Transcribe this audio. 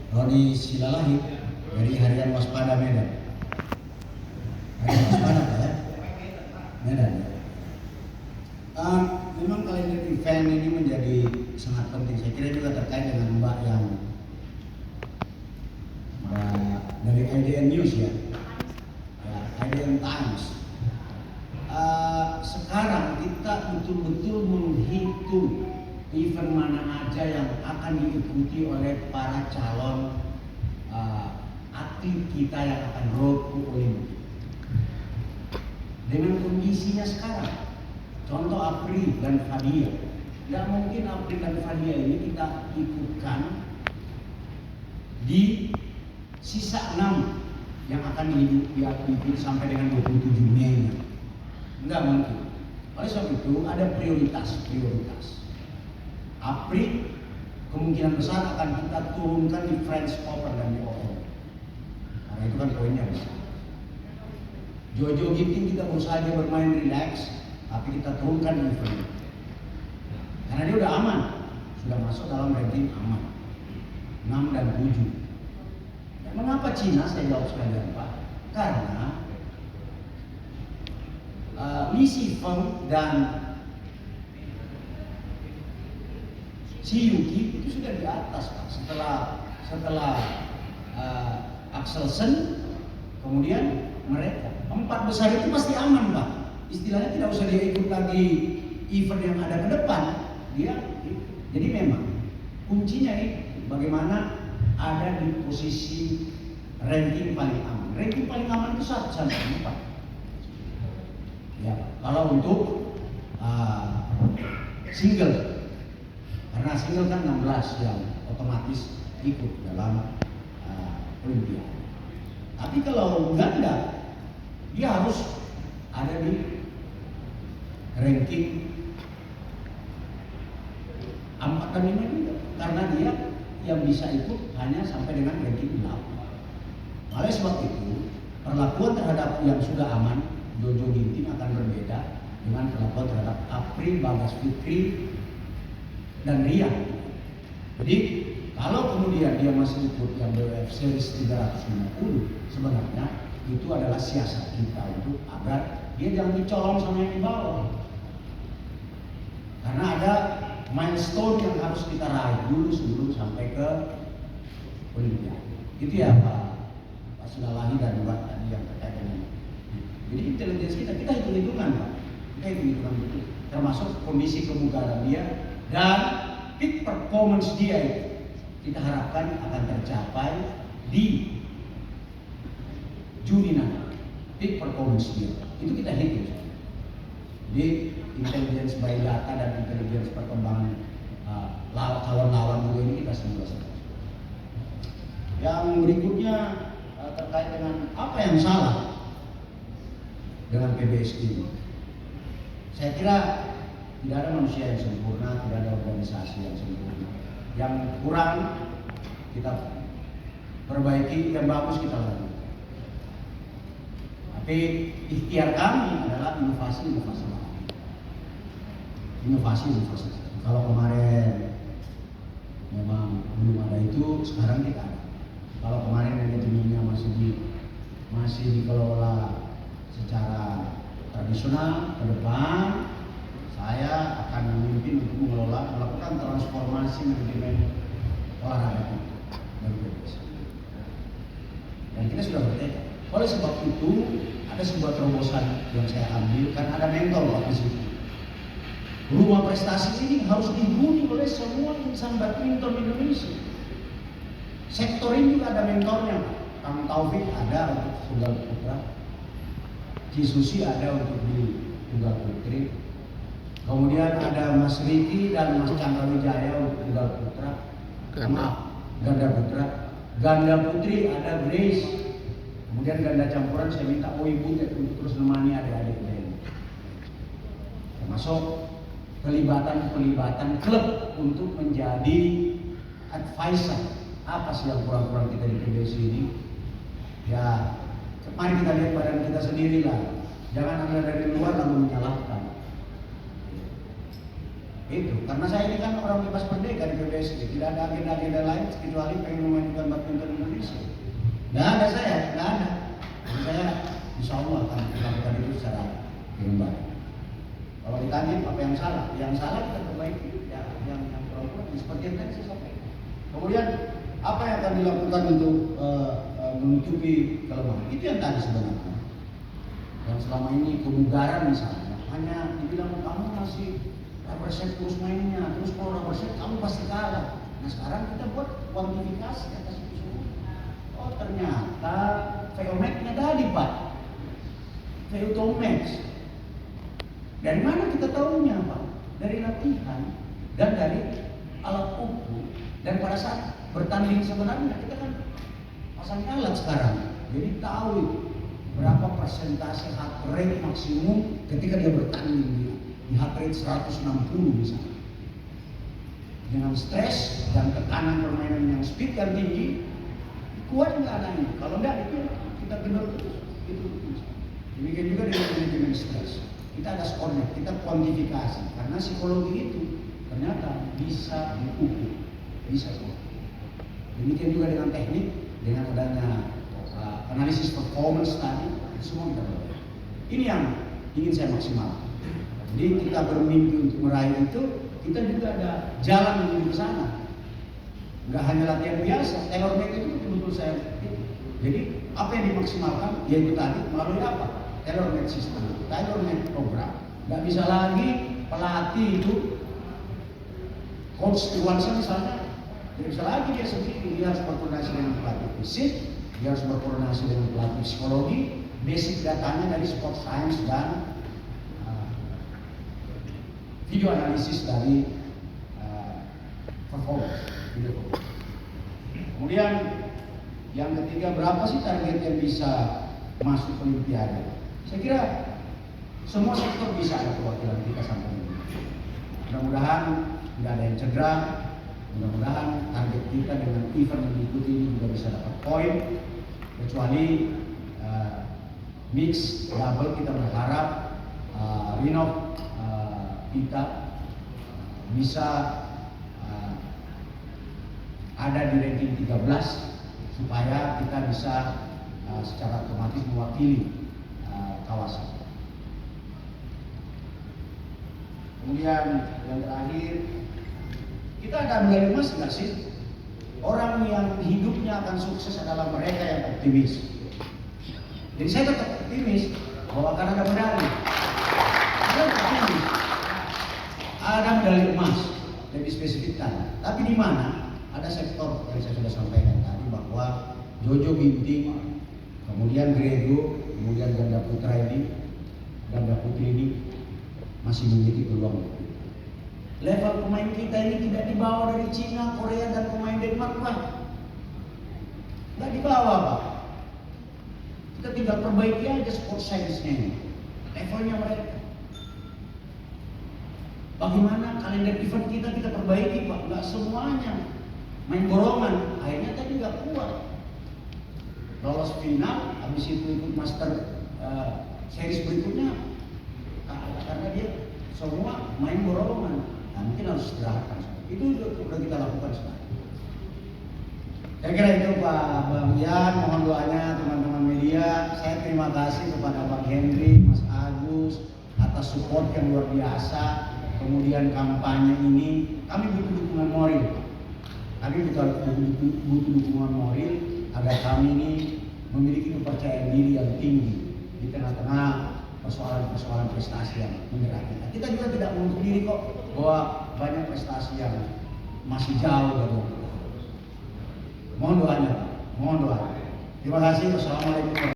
Roni Silalahi dari Harian Waspada Medan. Harian Waspada ya, Medan. Memang kalender event ini menjadi sangat penting. Saya kira juga terkait dengan Mbak yang dari IDN News ya, IDN Times. Sekarang kita betul-betul menghitung event mana aja yang akan diikuti oleh para calon atlet kita yang akan road to Olimpik. Dengan kondisinya sekarang, contoh Apri dan Fadia, tidak mungkin Apri dan Fadia ini kita ikutkan di sisa 6 yang akan diikuti sampai dengan 27 Mei. Tidak mungkin. Oleh sebab itu ada prioritas. Apri kemungkinan besar akan kita turunkan di French Open dan di OL. Karena itu kan poinnya besar. Jojo Ginting kita berusaha dia bermain relax, tapi kita turunkan di event. Karena dia udah aman, sudah masuk dalam ranking aman 6 dan 7. Ya, mengapa Cina? Saya jawab sekalian Pak. Karena Li Shifeng dan si Yuki itu sudah di atas Pak. Setelah Axelsen, kemudian mereka 4 besar itu pasti aman Pak. Istilahnya tidak usah dia ikut lagi event yang ada ke depan. Jadi memang kuncinya ini bagaimana ada di posisi ranking paling aman. Ranking paling aman itu satu Pak. Ya, kalau untuk single, karena single kan 16 yang otomatis ikut dalam Olimpiade. Tapi kalau ganda, dia harus ada di ranking 4 dan 5 juga, karena dia yang bisa ikut hanya sampai dengan ranking 8. Oleh sebab itu, perlakuan terhadap yang sudah aman, Jojo Ginting akan berbeda dengan perlakuan terhadap Apri, Bagas Fikri, dan Rian. Jadi kalau kemudian dia masih ikut yang BWF Series 350, sebenarnya itu adalah siasat kita untuk agar dia jangan dicolong sama yang di bawah. Karena ada milestone yang harus kita raih dulu sebelum sampai ke Olimpiade. Itu ya Pak Silalahi dan Mbak tadi yang terkait dengan. Jadi intelijensi kita hitung-hitungan Pak. Kita hitung-hitungan betul. Termasuk kondisi kebugaran dia dan peak performance dia itu kita harapkan akan tercapai di Juni nanti. Peak performance dia itu kita hitung. Jadi intelligence by data dan intelligence perkembangan lawan-lawan juga ini kita simulasikan. Yang berikutnya terkait dengan apa yang salah dengan PBSI ini. Saya kira tidak ada manusia yang sempurna, tidak ada organisasi yang sempurna. Yang kurang kita perbaiki, yang bagus kita lakukan. Tapi ikhtiar kami adalah inovasi lain. Inovasi. Kalau kemarin memang belum ada itu, sekarang kita ada. Kalau kemarin manajemennya masih dikelola secara tradisional, ke depan saya akan memimpin untuk melakukan transformasi manajemen olahraga dan PBSI. Dan kita sudah bertekad. Oleh sebab itu ada sebuah terobosan yang saya ambil, karena ada mentor Pak di situ. Rumah prestasi ini harus dihuni oleh semua insan badminton Indonesia. Sektor ini juga ada mentornya. Kang Taufik ada untuk tunggal putra, Cisusi ada untuk di tunggal putri. Kemudian ada Mas Riki dan Mas Chandra Wijaya untuk tunggal putra. Ganda putra. Ganda putri ada Grace. Kemudian ganda campuran saya minta Ibu untuk terus menemani adik-adik lain. Termasuk pelibatan klub untuk menjadi advisor. Apa sih yang kurang-kurang kita di PBSI ini? Ya, mari kita lihat badan kita sendiri lah. Jangan ada dari luar lalu menyalahkan. Itu karena saya ini kan orang bebas merdeka di PBSI, tidak ada agenda-agenda lain kecuali pengen memajukan badminton Indonesia. Nggak ada saya, nggak ada. Jadi saya insya Allah akan melakukan itu secara dengan baik. Kalau ditanya apa yang salah kita perbaiki, ya yang kurang seperti yang tadi saya sampaikan. Kemudian apa yang akan dilakukan untuk menutupi kelemahan? Itu yang tadi sebenarnya. Yang selama ini kebugaran misalnya hanya dibilang kamu masih rubber set terus mainnya, terus kalau rubber set kamu pasti kalah. Nah sekarang kita buat kuantifikasi atas itu semua. Oh ternyata VO-max-nya tadi Pak, VO-max. Dari mana kita tahunya Pak? Dari latihan dan dari alat ukur. Dan pada saat bertanding sebenarnya kita kan pasang alat sekarang, jadi tahu itu berapa persentase heart rate maksimum ketika dia bertanding di heart rate 160 misalnya. Dengan stres dan tekanan permainan yang speed yang tinggi, kuat nggak anaknya? Kalau nggak itu kita kendor terus. Itu. Demikian juga dengan manajemen stres. Kita ada skornya, kita kuantifikasi karena psikologi itu ternyata bisa diukur, bisa kok. Demikian juga dengan teknik, dengan adanya analisis performance tadi, semua kita belajar. Ini yang ingin saya maksimalkan. Jadi kita bermimpi untuk meraih itu, kita juga ada jalan menuju ke sana. Enggak hanya latihan biasa, tailor made itu betul-betul saya. Jadi apa yang dimaksimalkan, yaitu tadi melalui apa? Tailor made system, tailor made program. Nggak bisa lagi pelatih itu, coach Iwansa misalnya, tidak bisa lagi dia sendiri, dia harus berkoordinasi dengan pelatih fisik, dia harus berkoordinasi dengan pelatih psikologi, basic datanya dari sport science dan video analisis dari performance. Kemudian yang ketiga, berapa sih target yang bisa masuk Olimpiade? Saya kira semua sektor bisa ada perwakilan kita sampai ini. Mudah-mudahan tidak ada yang cedera. Mudah-mudahan target kita dengan event yang diikuti ini juga bisa dapat poin. Kecuali mix double kita berharap Rinov kita bisa ada di ranking 13 supaya kita bisa secara otomatis mewakili kawasan. Kemudian yang terakhir, kita ada medali emas nggak sih? Orang yang hidupnya akan sukses adalah mereka yang optimis. Jadi saya tetap optimis bahwa akan ada medali. Saya optimis. Ada medali emas, lebih spesifik tadi. Tapi di mana? Ada sektor yang saya sudah sampaikan tadi bahwa Jojo Ginting, kemudian Grego, kemudian ganda putra ini, ganda putri ini masih memiliki peluang. Level pemain kita ini tidak dibawa dari Cina, Korea, dan pemain Denmark, Pak. Nggak dibawa, Pak. Kita tinggal perbaiki aja sport science-nya ini. Levelnya mereka. Bagaimana kalender event kita perbaiki, Pak? Nggak semuanya main borongan, akhirnya tadi nggak kuat. Lolos final, habis itu ikut master series berikutnya, karena dia semua main borongan. Nah, mungkin harus istirahatkan. Itu sudah kita lakukan sekarang. Saya kira itu Pak Bang Yan, mohon doanya teman-teman media. Saya terima kasih kepada Bang Henry, Mas Agus atas support yang luar biasa. Kemudian kampanye ini kami butuh dukungan moral. Kami butuh dukungan moral agar kami ini memiliki kepercayaan diri yang tinggi di tengah-tengah persoalan-persoalan prestasi yang menyerah kita. Kita juga tidak menutup diri kok bahwa banyak prestasi yang masih jauh dari kita. Mohon doanya, mohon doa. Terima kasih. Wassalamualaikum.